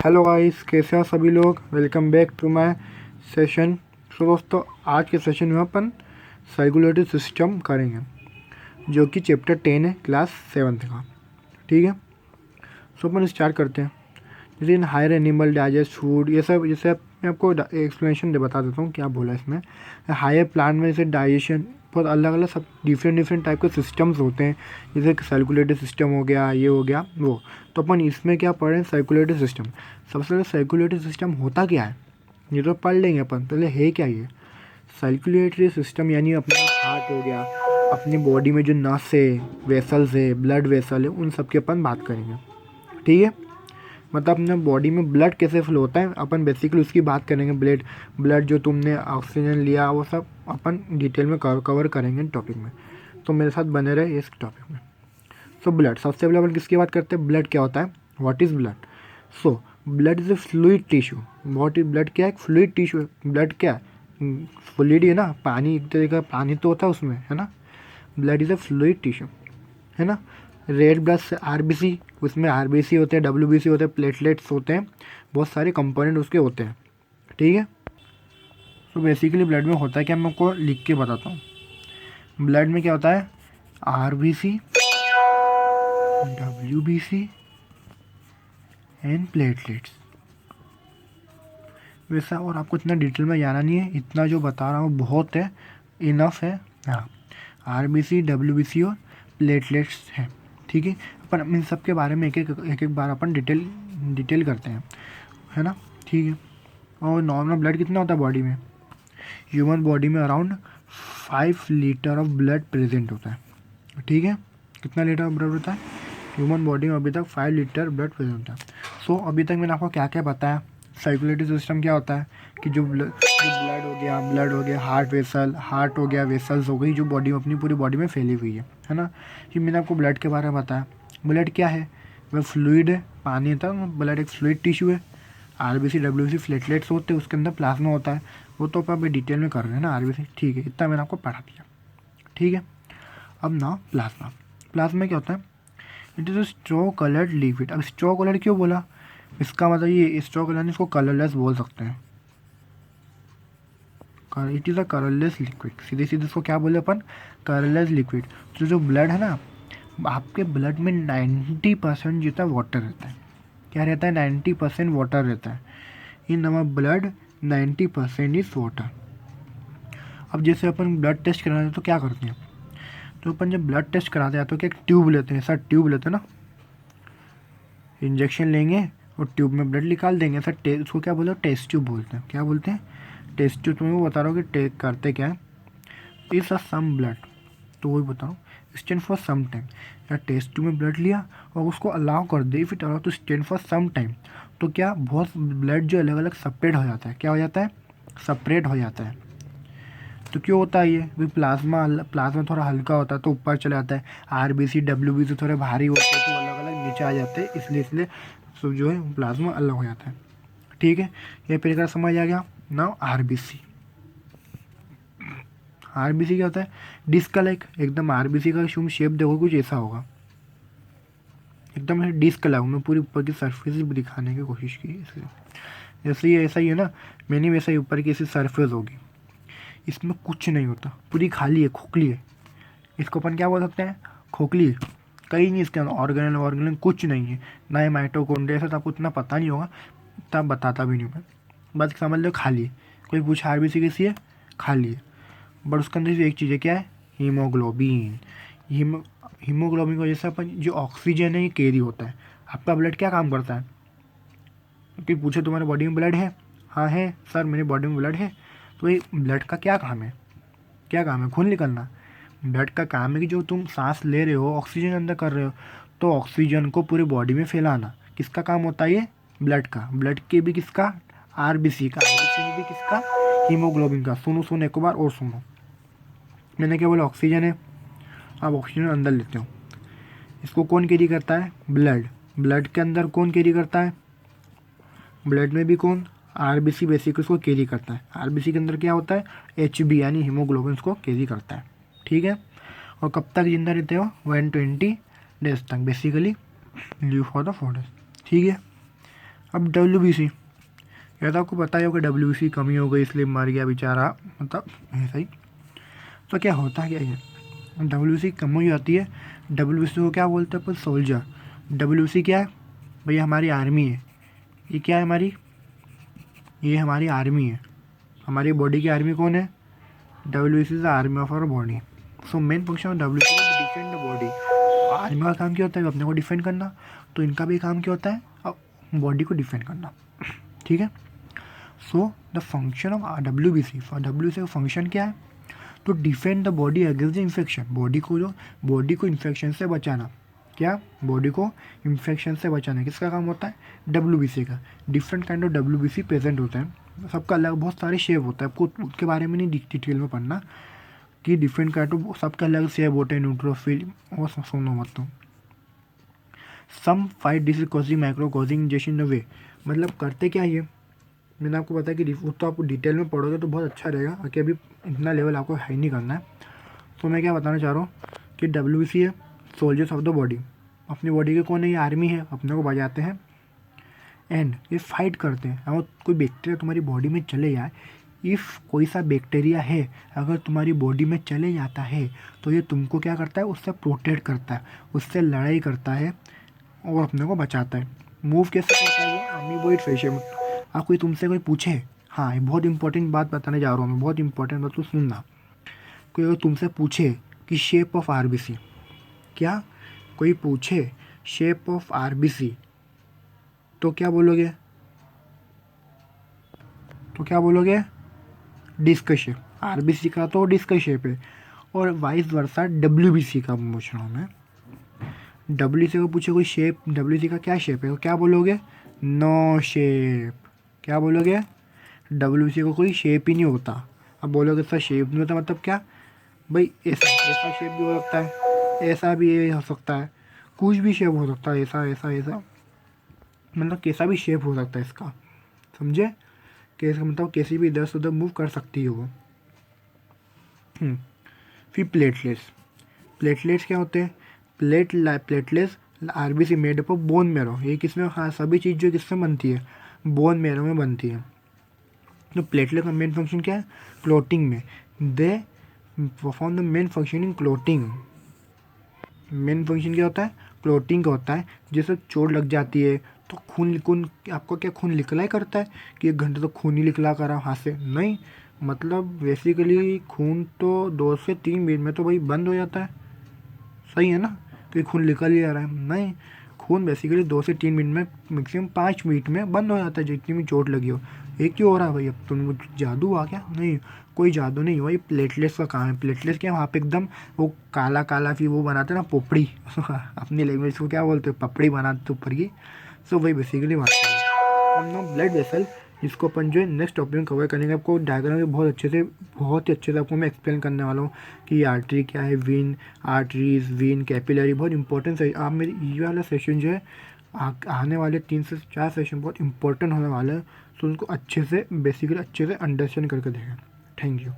Hello guys, कैसे हो सभी लोग। Welcome back to my session. So दोस्तों, आज के सेशन में अपन सर्कुलेटरी सिस्टम करेंगे, जो कि चैप्टर 10 है, क्लास 7 का। ठीक है, सो अपन स्टार्ट करते हैं। जैसे in higher animal digest food, ये सब जैसे मैं आपको एक्सप्लेनेशन दे बता देता हूँ क्या बोला इसमें। हायर प्लांट में जैसे डाइजेशन बहुत अलग अलग सब डिफरेंट टाइप के सिस्टम्स होते हैं। जैसे सर्कुलेटरी सिस्टम हो गया, ये हो गया वो। तो अपन इसमें क्या पढ़ रहे हैं, सर्कुलेटरी सिस्टम। सबसे पहले सर्कुलेटरी सिस्टम होता क्या है ये तो पढ़ लेंगे अपन। पहले है क्या ये सर्कुलेटरी सिस्टम, यानी अपना हार्ट हो गया, अपनी बॉडी में जो नस है, वेसल्स है, ब्लड वेसल है, उन सब की अपन बात करेंगे। ठीक है, मतलब अपने बॉडी में ब्लड कैसे फ्लो होता है अपन बेसिकली उसकी बात करेंगे। ब्लड ब्लड जो तुमने ऑक्सीजन लिया वो सब अपन डिटेल में कवर करेंगे टॉपिक में। तो मेरे साथ बने रहे इस टॉपिक में। सो ब्लड, सबसे पहले अपन किसकी बात करते हैं, ब्लड क्या होता है, what is blood. So blood is a fluid tissue. What is blood, क्या है, फ्लूइड टिश्यू। ब्लड क्या है, फ्लूइड है ना, पानी एक तरह का पानी तो होता है उसमें, है ना। Blood is a fluid tissue, है ना। रेड ब्लड आरबीसी, उसमें आरबीसी होते हैं, डब्ल्यूबीसी होते हैं, प्लेटलेट्स होते हैं, बहुत सारे कंपोनेंट उसके होते हैं। ठीक है, तो बेसिकली ब्लड में होता है क्या, मैं आपको लिख के बताता हूँ। ब्लड में क्या होता है, आरबीसी, डब्ल्यूबीसी एंड प्लेटलेट्स, वैसा। और आपको इतना डिटेल में जाना नहीं है, इतना जो बता रहा हूँ बहुत है, इनफ है। हाँ, आरबीसी, डब्ल्यूबीसी और प्लेटलेट्स हैं। ठीक है, अपन इन सब के बारे में एक एक बार अपन डिटेल करते हैं, है ना। ठीक है, और नॉर्मल ब्लड कितना होता है बॉडी में, ह्यूमन बॉडी में around 5 litre of blood present होता है। ठीक है, कितना लीटर ऑफ ब्लड होता है ह्यूमन बॉडी में, अभी तक 5 लीटर ब्लड प्रेजेंट होता है। सो अभी तक मैंने आपको क्या क्या बताया। सर्कुलेटरी सिस्टम क्या होता है कि जो ब्लड हो गया, हार्ट हो गया, वेसल्स हो गई, जो बॉडी में अपनी पूरी बॉडी में फैली हुई है ना। ये मैंने आपको ब्लड के बारे में बताया। ब्लड क्या है, वह फ्लूइड है, पानी था। ब्लड एक फ्लूइड टिश्यू है। आरबीसी डब्ल्यूबीसी प्लेटलेट्स होते हैं, उसके अंदर प्लाज्मा होता है। वो तो अपन अभी डिटेल में कर रहे हैं ना, आरबीसी। ठीक है, इतना मैंने आपको पढ़ा दिया। ठीक है, अब ना प्लाज्मा। प्लाज्मा क्या होता है, it is a straw coloured liquid. अब स्ट्रॉ कलर क्यों बोला, इसका मतलब ये स्ट्रॉ कलर इसको कलरलेस बोल सकते हैं। It is a colourless liquid, सीधे सीधे इसको क्या बोले अपन, कलरलेस लिक्विड। तो जो ब्लड है ना, आपके ब्लड में 90% जितना वाटर रहता है। क्या रहता है, 90% वाटर रहता है। In our blood 90% is water. अब जैसे अपन ब्लड टेस्ट कराते हैं तो क्या करते हैं, तो अपन जब ब्लड टेस्ट कराते हैं तो क्या एक ट्यूब लेते हैं, ऐसा ट्यूब लेते हैं ना, इंजेक्शन लेंगे और ट्यूब में ब्लड निकाल देंगे सर। उसको क्या बोलते हैं, टेस्ट ट्यूब बोलते हैं। क्या बोलते हैं, टेस्ट ट्यूब। तुम्हें वो बता रहा हूँ कि करते क्या है, इस सम ब्लड, तो वही बता रहा हूँ, स्टैंड फॉर सम टाइम। या टेस्ट ट्यूब में ब्लड लिया और उसको अलाउ कर दे, if it allow to stand for some time, तो क्या बहुत ब्लड जो अलग अलग सेपरेट हो जाता है। क्या हो जाता है, सेपरेट हो जाता है। तो क्यों होता है ये, भी प्लाज्मा थोड़ा हल्का होता है तो ऊपर चला जाता है। आरबीसी डब्ल्यूबीसी थोड़े भारी होते हैं तो अलग अलग नीचे आ जाते हैं, इसलिए सब जो है प्लाज्मा अलग हो जाता है। ठीक है, ये प्रकार समझ आ गया। Now RBC. आरबीसी क्या होता है, डिस्क का लाइक, एकदम आरबीसी का शेप देखो कुछ ऐसा होगा, एकदम डिस्क लाऊं मैं पूरी ऊपर की सरफेस भी दिखाने की कोशिश की इसलिए। जैसे ये ऐसा ही है ना, मैंने वैसा ही ऊपर की ऐसी सरफेस होगी, इसमें कुछ नहीं होता, पूरी खाली है, खोखली है। इसको अपन क्या बोल सकते हैं, खोखली है। कहीं नहीं इसके अंदर ऑर्गेनल कुछ नहीं है, ना ही माइटोकॉन्ड्रिया। ऐसा तो आपको उतना पता नहीं होगा, तब बताता भी नहीं मैं, बस समझ लो खाली है। कोई पूछा आरबीसी कैसी है, खाली है। बट उसके अंदर से एक चीज़ है, क्या है, हीमोग्लोबिन। हीमोग्लोबिन की वजह से अपन जो ऑक्सीजन है ये कैरी होता है। आपका ब्लड क्या काम करता है, कि पूछे तुम्हारे बॉडी में ब्लड है, हाँ है सर मेरी बॉडी में ब्लड है। तो ये ब्लड का क्या काम है, क्या काम है, खून निकलना। ब्लड का काम है कि जो तुम सांस ले रहे हो, ऑक्सीजन अंदर कर रहे हो, तो ऑक्सीजन को पूरी बॉडी में फैलाना किसका काम होता है, ये ब्लड का। ब्लड के भी किसका, आरबीसी का। आरबीसी में भी किसका, हीमोग्लोबिन का। सुनो सुनो एक बार और सुनो, मैंने क्या बोला, ऑक्सीजन है, आप ऑक्सीजन अंदर लेते हो, इसको कौन कैरी करता है, ब्लड। ब्लड के अंदर कौन कैरी करता है, ब्लड में भी कौन, आरबीसी बेसिक उसको कैरी करता है। आरबीसी के अंदर क्या होता है, एचबी यानी हीमोग्लोबिन को कैरी करता है। ठीक है, और कब तक जिंदा रहते हो, 120 डेज तक basically, live for the 4 days. ठीक है, अब WBC, या तो आपको पता ही होगा WBC कमी हो गई इसलिए मर गया बेचारा, मतलब ऐसा ही। तो क्या होता क्या है, WBC कम हो जाती है। WBC को क्या बोलते हैं अपन, सोल्जर। WBC क्या है भैया, हमारी आर्मी है। ये क्या है हमारी, ये हमारी आर्मी है। हमारी बॉडी की आर्मी कौन है, WBC is the army of our body. So main function of WBC is defend the body. Army का काम क्या होता है, अपने को डिफेंड करना, तो इनका भी काम क्या होता है, बॉडी को डिफेंड करना, ठीक है। So the function of WBC, for WBC का फंक्शन क्या है, तो defend the body against the infection, body को इन्फेक्शन से बचाना। क्या, बॉडी को इन्फेक्शन से बचाना किसका काम होता है, WBC का। Different kind of WBC present होता है, सबका अलग बहुत सारे शेप होता है, आपको उसके बारे में नहीं डिटेल में पढ़ना कि डिफरेंट काइंड ऑफ, सबका अलग शेप होता है, न्यूट्रोफिल वो सुनो मत। तो some fight disease causing micro causing injection the way, मतलब करते क्या ये, मैंने आपको बताया कि वो तो आप डिटेल में पढ़ोगे तो बहुत अच्छा रहेगा, क्योंकि अभी इतना लेवल आपको हाई नहीं करना है। तो मैं क्या बताना चाह रहा हूँ कि WBC है सोल्जर्स ऑफ द बॉडी, अपनी बॉडी के कौन है, ये आर्मी है, अपने को बजाते हैं। एंड ये फाइट करते हैं, अगर कोई बैक्टीरिया तुम्हारी बॉडी में चले जाए, इफ़ कोई सा बैक्टीरिया है अगर तुम्हारी बॉडी में चले जाता है, तो ये तुमको क्या करता है, उससे प्रोटेक्ट करता है, उससे लड़ाई करता है और अपने को बचाता है। मूव कैसे करता है वो, अमीबॉइड फैशन। आप कोई तुमसे कोई पूछे, हाँ ये बहुत इंपॉर्टेंट बात बताने जा रहा हूँ मैं, बहुत इंपॉर्टेंट बात तो सुनना। कोई अगर तुमसे पूछे कि शेप ऑफ RBC, क्या कोई पूछे शेप ऑफ RBC, तो क्या बोलोगे, डिस्क शेप। RBC का तो डिस्क शेप है, और वाइस वर्सा WBC का पूछ रहा हूँ मैं। WBC को पूछे कोई शेप, WBC का क्या शेप है, तो क्या बोलोगे, नो शेप। क्या बोलोगे, WBC को कोई शेप ही नहीं होता। अब बोलोगे सर शेप नहीं होता मतलब क्या, भाई ऐसा शेप भी हो सकता है, ऐसा भी ये हो सकता है, कुछ भी शेप हो सकता है, ऐसा मतलब कैसा भी शेप हो सकता है इसका, समझे, कैसे मतलब कैसी भी इधर से उधर मूव कर सकती है वो। फिर प्लेटलेट्स क्या होते हैं, platelets RBC made up of bone marrow, ये किसमें, हाँ सभी चीज़ जो किसमें बनती है, बोन मेरो में बनती है। तो प्लेटलेट का मेन फंक्शन क्या है, क्लोटिंग में, they perform the main function in clotting. Main function क्या होता है, क्लोटिंग का होता है। जैसे चोट लग जाती है तो खून आपको क्या खून निकला ही करता है कि 1 घंटे तो खून ही निकला करा हाथ से, नहीं, मतलब बेसिकली खून तो 2 से 3 मिनट में तो भाई बंद हो जाता है, सही है ना, तो खून निकल ही आ रहा है, नहीं, खून बेसिकली 2 से 3 मिनट में, मैक्सिमम 5 मिनट में बंद हो जाता है जितनी भी चोट लगी हो। ये क्यों हो रहा है भाई, अब तुम जादू आ क्या, नहीं कोई जादू नहीं, वही प्लेटलेट्स का काम है। प्लेटलेट्स क्या, वहाँ पे एकदम वो काला काला फिर वो बनाते हैं ना पोपड़ी अपनी लैंग्वेज को क्या बोलते हैं, पपड़ी बनाते ऊपर की। सो वही बेसिकली ब्लड वेसल, जिसको अपन जो है नेक्स्ट टॉपिक में कवर करेंगे। आपको डायग्राम में बहुत ही अच्छे से आपको मैं एक्सप्लेन करने वाला हूँ कि आर्टरी क्या है, वीन, आर्टरीज, वीन, कैपिलरी, बहुत इंपॉर्टेंट है। आप मेरी ये वाला सेशन जो है आने वाले 3 से 4 सेशन बहुत इंपॉर्टेंट होने वाला है, तो उनको अच्छे से बेसिकली अच्छे से अंडरस्टैंड करके देखें। Thank you.